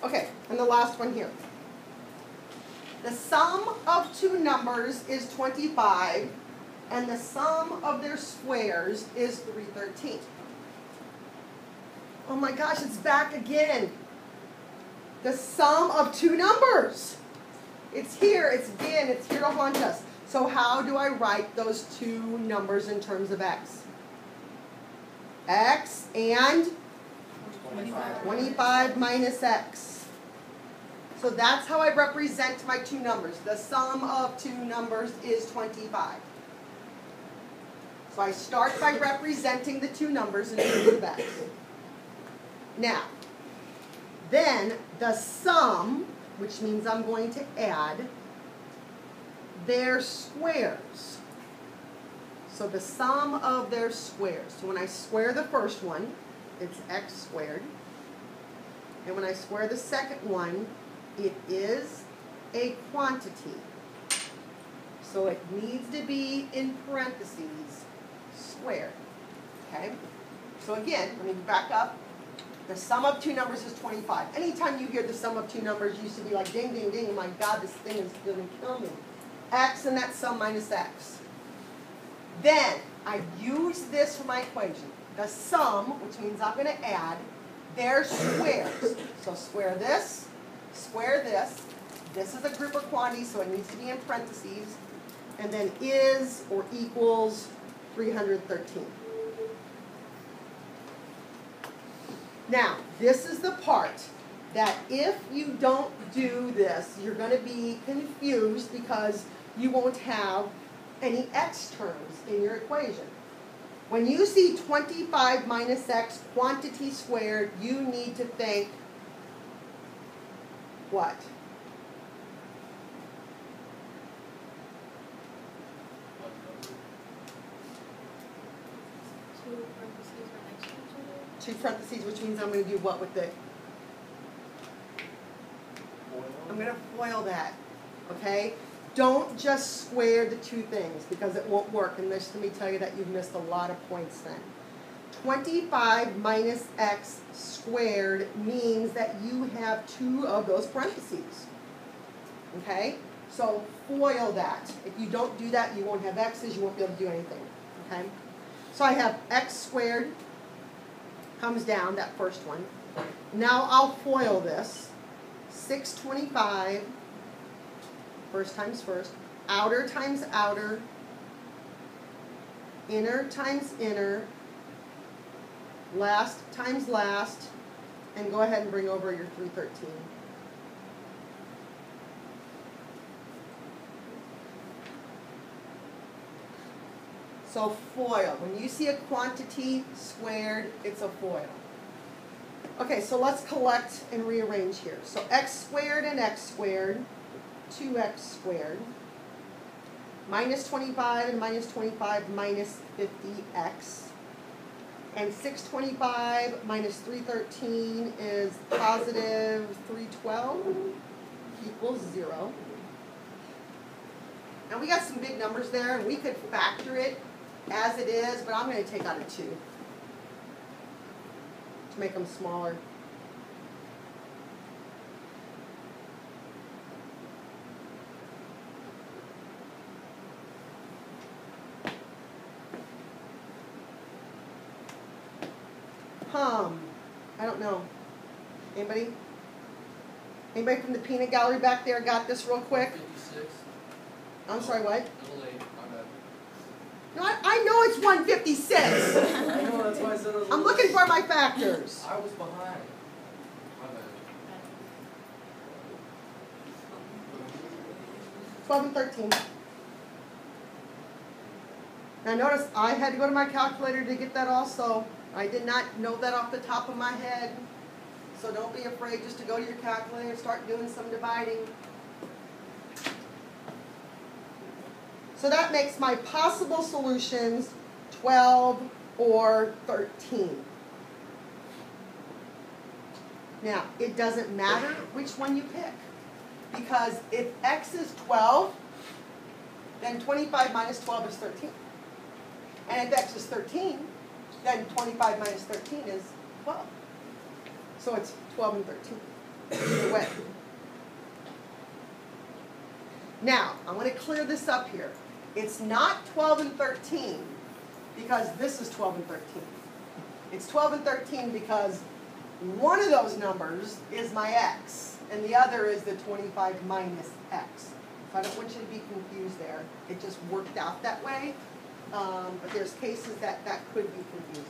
Okay, and the last one here. The sum of two numbers is 25, and the sum of their squares is 313. Oh my gosh, it's back again. The sum of two numbers. It's here, it's here to haunt us. So how do I write those two numbers in terms of x? X and 25 minus x. So that's how I represent my two numbers. The sum of two numbers is 25. So I start by representing the two numbers in terms of x. Now, then the sum, which means I'm going to add their squares. So the sum of their squares. So when I square the first one, it's x squared. And when I square the second one, it is a quantity. So it needs to be in parentheses, squared. Okay? So again, let me back up. The sum of two numbers is 25. Anytime you hear the sum of two numbers, you should be like, ding, ding, ding, my God, this thing is going to kill me. X and that sum minus x. Then, I use this for my equation. The sum, which means I'm going to add their squares. So square this, square this. This is a group of quantities, so it needs to be in parentheses. And then is or equals 313. Now, this is the part that if you don't do this, you're going to be confused because you won't have any x terms in your equation. When you see 25 minus x quantity squared, you need to think what? Two parentheses, which means I'm going to do what with it? I'm going to FOIL that, okay? Don't just square the two things because it won't work. And let me tell you that you've missed a lot of points then. 25 minus x squared means that you have two of those parentheses, okay? So FOIL that. If you don't do that, you won't have x's, you won't be able to do anything, okay? So I have x squared comes down, that first one. Now I'll FOIL this. 625, first times first, outer times outer, inner times inner, last times last, and go ahead and bring over your 313. So FOIL. When you see a quantity squared, it's a FOIL. Okay, so let's collect and rearrange here. So x squared and x squared, 2x squared, minus 25 and minus 25 minus 50x. And 625 minus 313 is positive 312 equals 0. Now we got some big numbers there, and we could factor it as it is, but I'm going to take out a 2 to make them smaller. I don't know. Anybody? Anybody from the peanut gallery back there got this real quick? 56. I'm sorry, what? Double A, my bad. No, I know it's 156. I know, that's why I said it was I'm looking for my factors. I was behind. My bad. 12 and 13. Now notice I had to go to my calculator to get that also. I did not know that off the top of my head. So don't be afraid just to go to your calculator and start doing some dividing. So that makes my possible solutions 12 or 13. Now, it doesn't matter which one you pick. Because if x is 12, then 25 minus 12 is 13. And if x is 13, then 25 minus 13 is 12. So it's 12 and 13. either way. Now, I want to clear this up here. It's not 12 and 13 because this is 12 and 13. It's 12 and 13 because one of those numbers is my x, and the other is the 25 minus x. So I don't want you to be confused there. It just worked out that way. But there's cases that could be confusing.